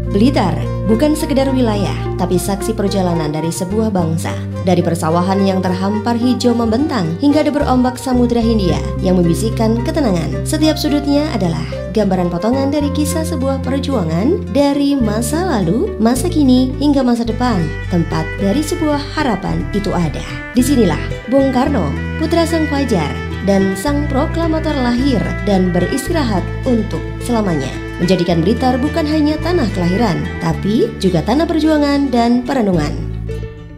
Blitar bukan sekedar wilayah, tapi saksi perjalanan dari sebuah bangsa. Dari persawahan yang terhampar hijau membentang hingga debur ombak Samudra Hindia yang membisikkan ketenangan. Setiap sudutnya adalah gambaran potongan dari kisah sebuah perjuangan dari masa lalu, masa kini, hingga masa depan. Tempat dari sebuah harapan itu ada. Disinilah Bung Karno, putra sang fajar dan sang proklamator lahir dan beristirahat untuk selamanya. Menjadikan Blitar bukan hanya tanah kelahiran, tapi juga tanah perjuangan dan perenungan.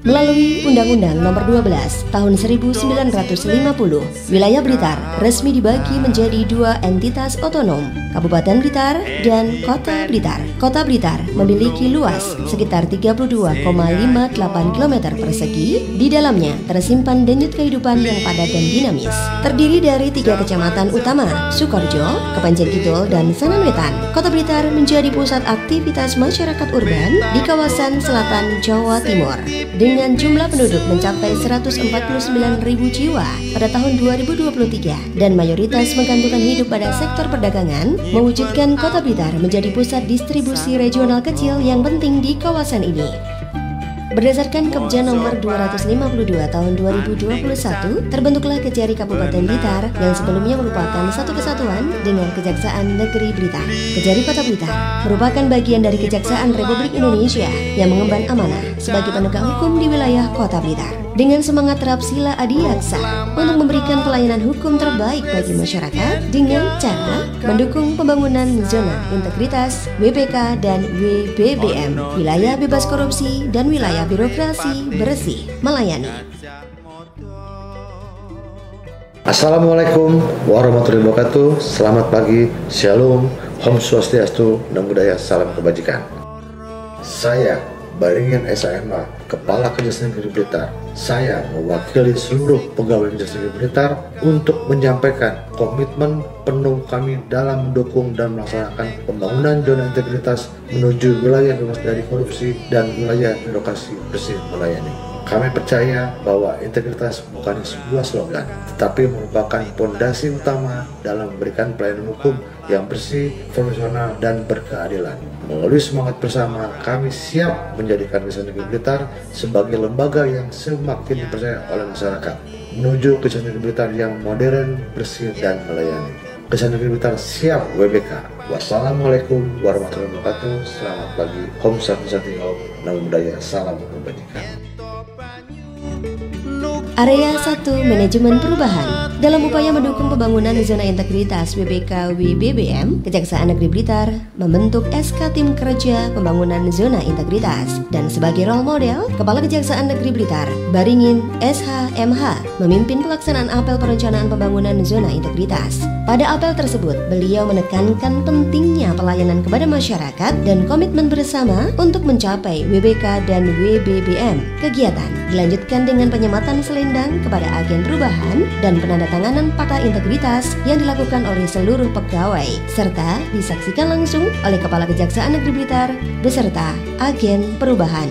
Melalui Undang-Undang Nomor 12 Tahun 1950, wilayah Blitar resmi dibagi menjadi dua entitas otonom, Kabupaten Blitar dan Kota Blitar. Kota Blitar memiliki luas sekitar 32,58 km persegi. Di dalamnya tersimpan denyut kehidupan yang padat dan dinamis. Terdiri dari 3 kecamatan utama, Sukorejo, Kepanjen Kidul, dan Sananwetan. Kota Blitar menjadi pusat aktivitas masyarakat urban di kawasan selatan Jawa Timur. Dengan jumlah penduduk mencapai 149.000 jiwa pada tahun 2023 dan mayoritas menggantungkan hidup pada sektor perdagangan, mewujudkan Kota Blitar menjadi pusat distribusi regional kecil yang penting di kawasan ini. Berdasarkan Kepja nomor 252 tahun 2021, terbentuklah Kejari Kabupaten Blitar yang sebelumnya merupakan satu kesatuan dengan Kejaksaan Negeri Blitar. Kejari Kota Blitar merupakan bagian dari Kejaksaan Republik Indonesia yang mengemban amanah sebagai penegak hukum di wilayah Kota Blitar. Dengan semangat terap sila adiaksa untuk memberikan pelayanan hukum terbaik bagi masyarakat dengan cara mendukung pembangunan zona integritas WBK dan WBBM, wilayah bebas korupsi dan wilayah birokrasi bersih melayani. Assalamualaikum warahmatullahi wabarakatuh. Selamat pagi, Shalom, Om Swastiastu, Namo Buddhaya, salam kebajikan. Saya Baringin SMA, Kepala Kejaksaan Negeri Blitar. Saya mewakili seluruh pegawai Kejaksaan Negeri Blitar untuk menyampaikan komitmen penuh kami dalam mendukung dan melaksanakan pembangunan zona integritas menuju wilayah bebas dari korupsi dan wilayah birokrasi bersih melayani. Kami percaya bahwa integritas bukan sebuah slogan, tetapi merupakan fondasi utama dalam memberikan pelayanan hukum yang bersih, profesional, dan berkeadilan. Melalui semangat bersama, kami siap menjadikan Kejaksaan Negeri Blitar sebagai lembaga yang semakin dipercaya oleh masyarakat, menuju Kejaksaan Negeri Blitar yang modern, bersih, dan melayani. Kejaksaan Negeri Blitar siap WBK. Wassalamualaikum warahmatullahi wabarakatuh. Selamat pagi. Om Santi Om. Namo Buddhaya. Salam kebajikan. Area 1 Manajemen Perubahan. Dalam upaya mendukung pembangunan zona integritas WBK WBBM, Kejaksaan Negeri Blitar membentuk SK Tim Kerja Pembangunan Zona Integritas. Dan sebagai role model, Kepala Kejaksaan Negeri Blitar, Baringin SH.MH, memimpin pelaksanaan apel perencanaan pembangunan zona integritas. Pada apel tersebut, beliau menekankan pentingnya pelayanan kepada masyarakat dan komitmen bersama untuk mencapai WBK dan WBBM. Kegiatan dilanjutkan dengan penyematan selendang kepada agen perubahan dan penandatanganan fakta integritas yang dilakukan oleh seluruh pegawai, serta disaksikan langsung oleh Kepala Kejaksaan Negeri Blitar beserta agen perubahan.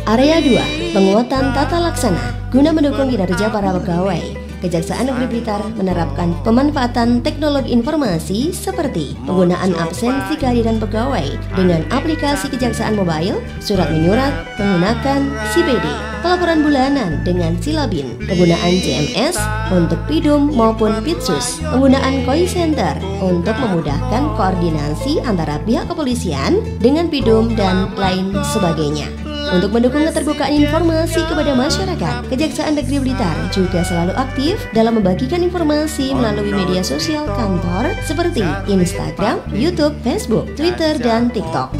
Area 2, penguatan tata laksana. Guna mendukung kinerja para pegawai, Kejaksaan Negeri Blitar menerapkan pemanfaatan teknologi informasi seperti penggunaan absensi kehadiran pegawai dengan aplikasi Kejaksaan Mobile, surat menyurat menggunakan CPD, pelaporan bulanan dengan Silabin, penggunaan JMS untuk Pidum maupun Pitsus, penggunaan Koi Center untuk memudahkan koordinasi antara pihak kepolisian dengan Pidum dan lain sebagainya. Untuk mendukung keterbukaan informasi kepada masyarakat, Kejaksaan Negeri Blitar juga selalu aktif dalam membagikan informasi melalui media sosial kantor seperti Instagram, YouTube, Facebook, Twitter, dan TikTok.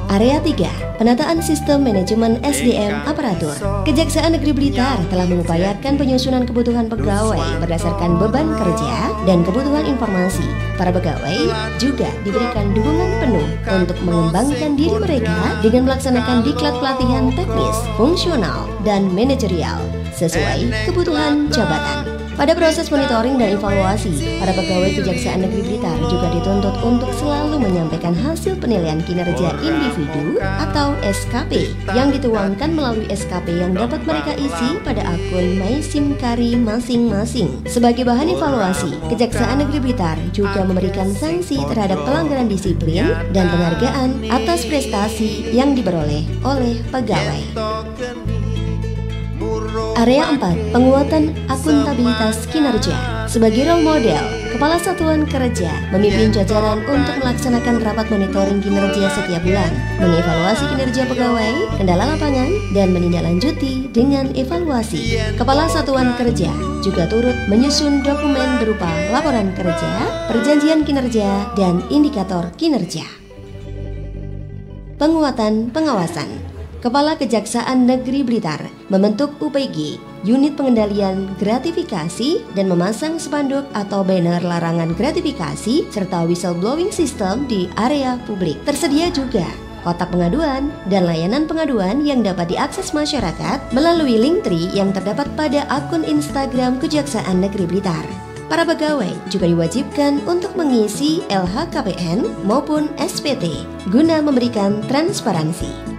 Area 3, penataan sistem manajemen SDM aparatur. Kejaksaan Negeri Blitar telah mengupayakan penyusunan kebutuhan pegawai berdasarkan beban kerja dan kebutuhan informasi. Para pegawai juga diberikan dukungan penuh untuk mengembangkan diri mereka dengan melaksanakan diklat pelatihan teknis, fungsional, dan manajerial sesuai kebutuhan jabatan. Pada proses monitoring dan evaluasi, para pegawai Kejaksaan Negeri Blitar juga dituntut untuk selalu menyampaikan hasil penilaian kinerja individu atau SKP yang dituangkan melalui SKP yang dapat mereka isi pada akun MySimKari masing-masing. Sebagai bahan evaluasi, Kejaksaan Negeri Blitar juga memberikan sanksi terhadap pelanggaran disiplin dan penghargaan atas prestasi yang diperoleh oleh pegawai. Area 4, penguatan akuntabilitas kinerja. Sebagai role model, Kepala Satuan Kerja memimpin jajaran untuk melaksanakan rapat monitoring kinerja setiap bulan, mengevaluasi kinerja pegawai, kendala lapangan, dan menindaklanjuti dengan evaluasi. Kepala Satuan Kerja juga turut menyusun dokumen berupa laporan kerja, perjanjian kinerja, dan indikator kinerja. Penguatan pengawasan. Kepala Kejaksaan Negeri Blitar membentuk UPG, Unit Pengendalian Gratifikasi, dan memasang spanduk atau banner larangan gratifikasi serta whistleblowing system di area publik. Tersedia juga kotak pengaduan dan layanan pengaduan yang dapat diakses masyarakat melalui Linktree yang terdapat pada akun Instagram Kejaksaan Negeri Blitar. Para pegawai juga diwajibkan untuk mengisi LHKPN maupun SPT guna memberikan transparansi.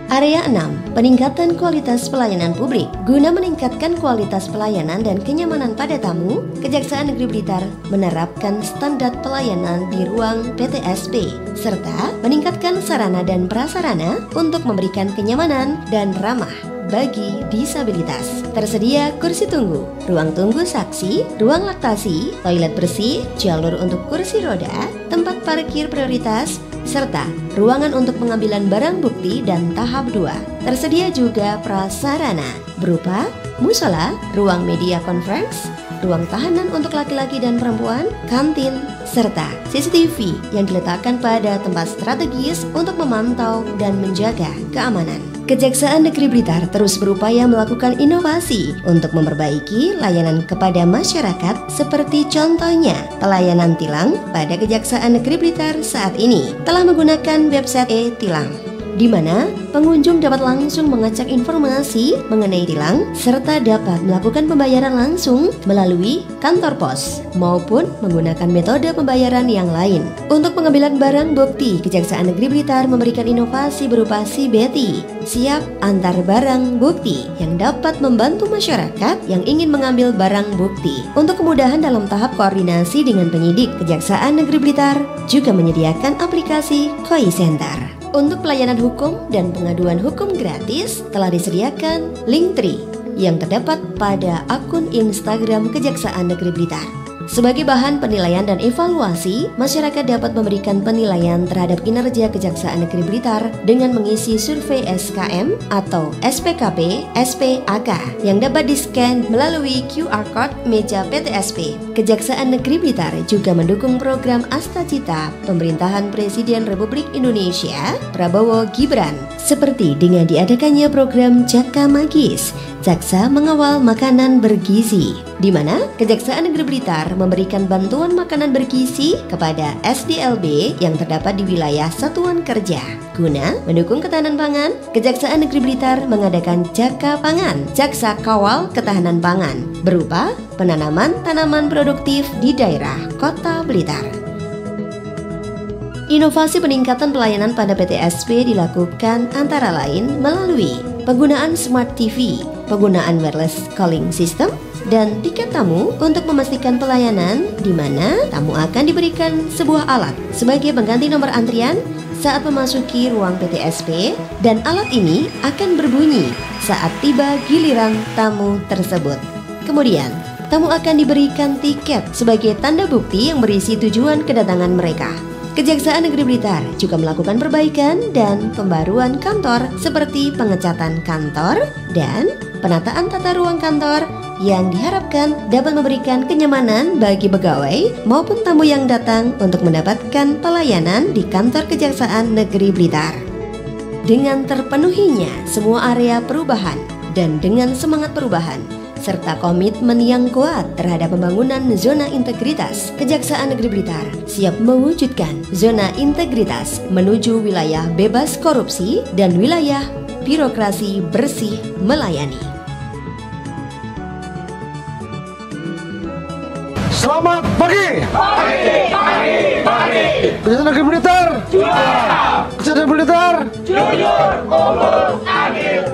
Area 6, peningkatan kualitas pelayanan publik. Guna meningkatkan kualitas pelayanan dan kenyamanan pada tamu, Kejaksaan Negeri Blitar menerapkan standar pelayanan di ruang PTSP serta meningkatkan sarana dan prasarana untuk memberikan kenyamanan dan ramah bagi disabilitas. Tersedia kursi tunggu, ruang tunggu saksi, ruang laktasi, toilet bersih, jalur untuk kursi roda, tempat parkir prioritas, serta ruangan untuk pengambilan barang bukti dan tahap 2. Tersedia juga prasarana berupa musola, ruang media conference, ruang tahanan untuk laki-laki dan perempuan, kantin, serta CCTV yang diletakkan pada tempat strategis untuk memantau dan menjaga keamanan. Kejaksaan Negeri Blitar terus berupaya melakukan inovasi untuk memperbaiki layanan kepada masyarakat seperti contohnya pelayanan tilang pada Kejaksaan Negeri Blitar saat ini telah menggunakan website e-tilang, di mana pengunjung dapat langsung mengacak informasi mengenai tilang serta dapat melakukan pembayaran langsung melalui kantor pos maupun menggunakan metode pembayaran yang lain. Untuk pengambilan barang bukti, Kejaksaan Negeri Blitar memberikan inovasi berupa CBT, siap antar barang bukti, yang dapat membantu masyarakat yang ingin mengambil barang bukti. Untuk kemudahan dalam tahap koordinasi dengan penyidik, Kejaksaan Negeri Blitar juga menyediakan aplikasi Koi Center. Untuk pelayanan hukum dan pengaduan hukum gratis telah disediakan Linktree yang terdapat pada akun Instagram Kejaksaan Negeri Blitar. Sebagai bahan penilaian dan evaluasi, masyarakat dapat memberikan penilaian terhadap kinerja Kejaksaan Negeri Blitar dengan mengisi survei SKM atau SPKP, SPAK yang dapat di-scan melalui QR Code meja PTSP. Kejaksaan Negeri Blitar juga mendukung program Astacita Pemerintahan Presiden Republik Indonesia Prabowo Gibran, seperti dengan diadakannya program Jaka Magis, Jaksa Mengawal Makanan Bergizi, di mana Kejaksaan Negeri Blitar memberikan bantuan makanan bergizi kepada SDLB yang terdapat di wilayah Satuan Kerja. Guna mendukung ketahanan pangan, Kejaksaan Negeri Blitar mengadakan Jaka Pangan, Jaksa Kawal Ketahanan Pangan, berupa penanaman tanaman produktif di daerah Kota Blitar. Inovasi peningkatan pelayanan pada PTSP dilakukan antara lain melalui penggunaan Smart TV, penggunaan wireless calling system, dan tiket tamu untuk memastikan pelayanan di mana tamu akan diberikan sebuah alat sebagai pengganti nomor antrian saat memasuki ruang PTSP, dan alat ini akan berbunyi saat tiba giliran tamu tersebut. Kemudian, tamu akan diberikan tiket sebagai tanda bukti yang berisi tujuan kedatangan mereka. Kejaksaan Negeri Blitar juga melakukan perbaikan dan pembaruan kantor seperti pengecatan kantor dan penataan tata ruang kantor yang diharapkan dapat memberikan kenyamanan bagi pegawai maupun tamu yang datang untuk mendapatkan pelayanan di kantor Kejaksaan Negeri Blitar. Dengan terpenuhinya semua area perubahan dan dengan semangat perubahan serta komitmen yang kuat terhadap pembangunan zona integritas, Kejaksaan Negeri Blitar siap mewujudkan zona integritas menuju wilayah bebas korupsi dan wilayah birokrasi bersih melayani. Selamat pagi. Kejaksaan Negeri Blitar. Kejaksaan Negeri Blitar. Jujur, umum, adil,